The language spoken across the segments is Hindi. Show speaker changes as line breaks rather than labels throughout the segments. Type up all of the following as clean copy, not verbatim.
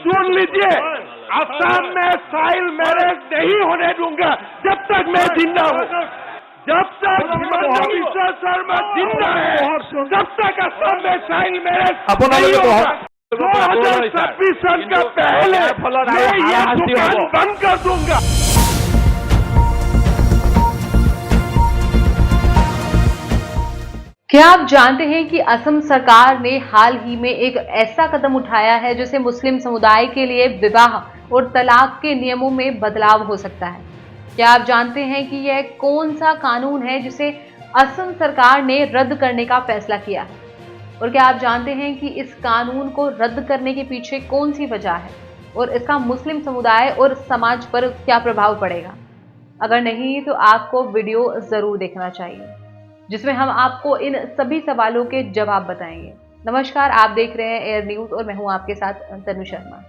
सुन लीजिए, असम में चाइल्ड मैरिज नहीं होने दूंगा जब तक मैं जिंदा हूँ। जब तक हिमंत बिश्व शर्मा जिंदा है तब तक असम में चाइल्ड मैरिज नहीं होगा। 2026 सन का पहले मैं ये दुकान बंद कर दूंगा।
क्या आप जानते हैं कि असम सरकार ने हाल ही में एक ऐसा कदम उठाया है जिससे मुस्लिम समुदाय के लिए विवाह और तलाक के नियमों में बदलाव हो सकता है? क्या आप जानते हैं कि यह कौन सा कानून है जिसे असम सरकार ने रद्द करने का फैसला किया है? और क्या आप जानते हैं कि इस कानून को रद्द करने के पीछे कौन सी वजह है और इसका मुस्लिम समुदाय और समाज पर क्या प्रभाव पड़ेगा? अगर नहीं तो आपको वीडियो जरूर देखना चाहिए, जिसमें हम आपको इन सभी सवालों के जवाब बताएंगे। नमस्कार, आप देख रहे हैं एयर न्यूज और मैं हूं आपके साथ तनु शर्मा।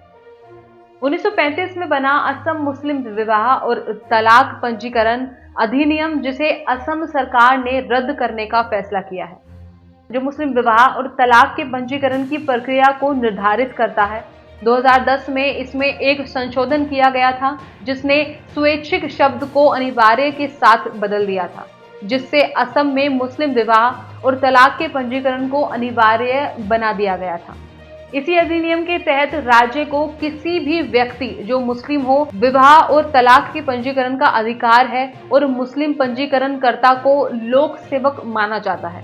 1935 में बना असम मुस्लिम विवाह और तलाक पंजीकरण अधिनियम, जिसे असम सरकार ने रद्द करने का फैसला किया है, जो मुस्लिम विवाह और तलाक के पंजीकरण की प्रक्रिया को निर्धारित करता है। 2010 में इसमें एक संशोधन किया गया था जिसने स्वैच्छिक शब्द को अनिवार्य के साथ बदल दिया था, जिससे असम में मुस्लिम विवाह और तलाक के पंजीकरण को अनिवार्य बना दिया गया था। इसी अधिनियम के तहत राज्य को किसी भी व्यक्ति जो मुस्लिम हो विवाह और तलाक के पंजीकरण का अधिकार है और मुस्लिम पंजीकरणकर्ता को लोक सेवक माना जाता है।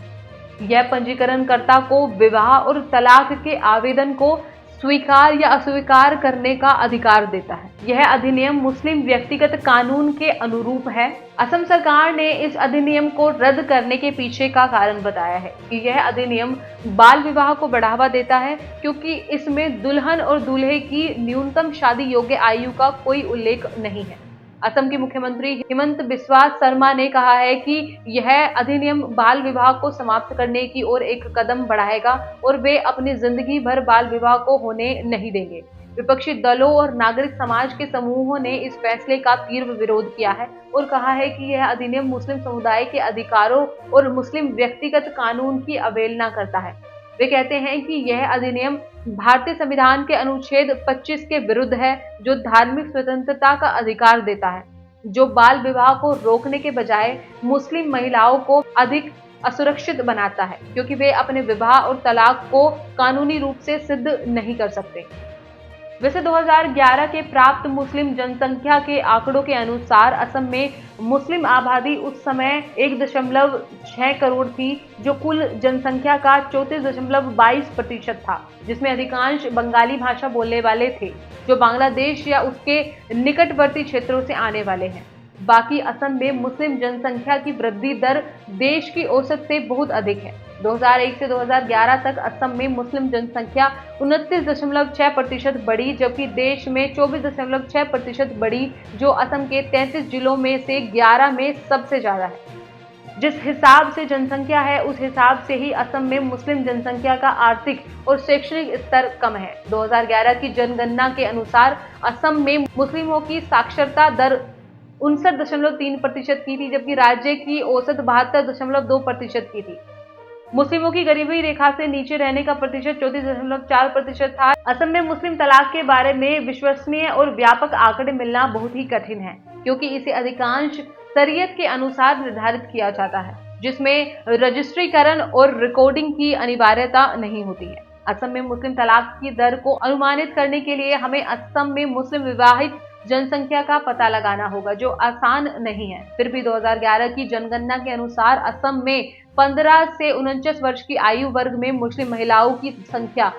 यह पंजीकरणकर्ता को विवाह और तलाक के आवेदन को स्वीकार या अस्वीकार करने का अधिकार देता है। यह अधिनियम मुस्लिम व्यक्तिगत कानून के अनुरूप है। असम सरकार ने इस अधिनियम को रद्द करने के पीछे का कारण बताया है कि यह अधिनियम बाल विवाह को बढ़ावा देता है, क्योंकि इसमें दुल्हन और दूल्हे की न्यूनतम शादी योग्य आयु का कोई उल्लेख नहीं है। असम के मुख्यमंत्री हिमंत बिस्वा शर्मा ने कहा है कि यह अधिनियम बाल विवाह को समाप्त करने की ओर एक कदम बढ़ाएगा और वे अपनी जिंदगी भर बाल विवाह को होने नहीं देंगे। विपक्षी दलों और नागरिक समाज के समूहों ने इस फैसले का तीव्र विरोध किया है और कहा है कि यह अधिनियम मुस्लिम समुदाय के अधिकारों और मुस्लिम व्यक्तिगत कानून की अवहेलना करता है। वे कहते हैं कि यह अधिनियम भारतीय संविधान के अनुच्छेद 25 के विरुद्ध है, जो धार्मिक स्वतंत्रता का अधिकार देता है, जो बाल विवाह को रोकने के बजाय मुस्लिम महिलाओं को अधिक असुरक्षित बनाता है, क्योंकि वे अपने विवाह और तलाक को कानूनी रूप से सिद्ध नहीं कर सकते। वैसे 2011 के प्राप्त मुस्लिम जनसंख्या के आंकड़ों के अनुसार असम में मुस्लिम आबादी उस समय 1.6 करोड़ थी, जो कुल जनसंख्या का 34.22% था, जिसमें अधिकांश बंगाली भाषा बोलने वाले थे, जो बांग्लादेश या उसके निकटवर्ती क्षेत्रों से आने वाले हैं। बाकी असम में मुस्लिम जनसंख्या की वृद्धि दर देश की औसत से बहुत अधिक है। 2001 से 2011 तक असम में मुस्लिम जनसंख्या 29.6% बढ़ी, जबकि देश में 24.6% बढ़ी, जो असम के 33 जिलों में से 11 में सबसे ज्यादा है। जिस हिसाब से जनसंख्या है उस हिसाब से ही असम में मुस्लिम जनसंख्या का आर्थिक और शैक्षणिक स्तर कम है। 2011 की जनगणना के अनुसार असम में मुस्लिमों की साक्षरता दर 59.3% की थी, जबकि राज्य की औसत 72.2% की थी। मुस्लिमों की गरीबी रेखा से नीचे रहने का प्रतिशत 34.4% था। असम में मुस्लिम तलाक के बारे में विश्वसनीय और व्यापक आंकड़े मिलना बहुत ही कठिन है, क्योंकि इसे अधिकांश शरीयत के अनुसार निर्धारित किया जाता है, जिसमें रजिस्ट्रीकरण और रिकॉर्डिंग की अनिवार्यता नहीं होती है। असम में मुस्लिम तलाक की दर को अनुमानित करने के लिए हमें असम में मुस्लिम विवाहित जनसंख्या का पता लगाना होगा, जो आसान नहीं है। फिर भी 2011 की जनगणना के अनुसार असम में 15 से 49 वर्ष की आयु वर्ग में मुस्लिम महिलाओं की संख्या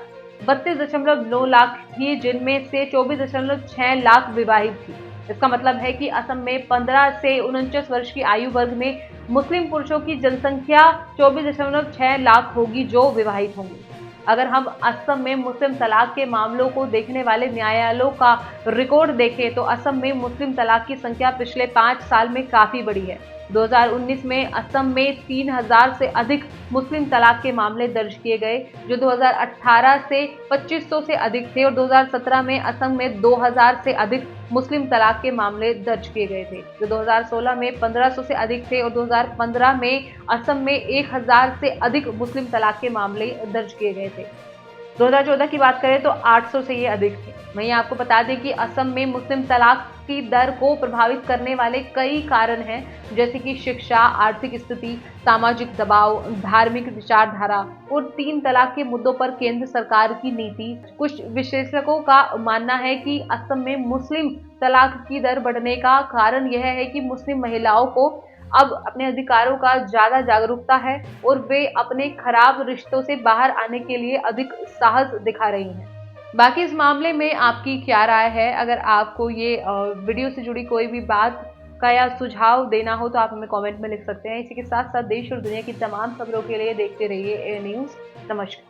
32.9 लाख थी, जिनमें से 24.6 लाख विवाहित थी। इसका मतलब है कि असम में 15 से 49 वर्ष की आयु वर्ग में मुस्लिम पुरुषों की जनसंख्या 24.6 लाख होगी, जो विवाहित होंगी। अगर हम असम में मुस्लिम तलाक के मामलों को देखने वाले न्यायालयों का रिकॉर्ड देखें तो असम में मुस्लिम तलाक की संख्या पिछले 5 साल में काफी बढ़ी है। 2019 में असम में 3000 से अधिक मुस्लिम तलाक के मामले दर्ज किए गए, जो 2018 से 2500 से अधिक थे, और 2017 में असम में 2000 से अधिक मुस्लिम तलाक के मामले दर्ज किए गए थे, जो 2016 में 1500 से अधिक थे, और 2015 में असम में 1000 से अधिक मुस्लिम तलाक के मामले दर्ज किए गए थे। 2014 की बात करें तो 800 से ये अधिक थे। वहीं आपको बता दें कि असम में मुस्लिम तलाक की दर को प्रभावित करने वाले कई कारण हैं, जैसे कि शिक्षा, आर्थिक स्थिति, सामाजिक दबाव, धार्मिक विचारधारा और 3 तलाक के मुद्दों पर केंद्र सरकार की नीति। कुछ विशेषज्ञों का मानना है कि असम में मुस्लिम तलाक की दर बढ़ने का कारण यह है कि मुस्लिम महिलाओं को अब अपने अधिकारों का ज्यादा जागरूकता है और वे अपने खराब रिश्तों से बाहर आने के लिए अधिक साहस दिखा रही हैं। बाकी इस मामले में आपकी क्या राय है? अगर आपको ये वीडियो से जुड़ी कोई भी बात का या सुझाव देना हो तो आप हमें कमेंट में लिख सकते हैं। इसी के साथ साथ देश और दुनिया की तमाम खबरों के लिए देखते रहिए ए न्यूज़। नमस्कार।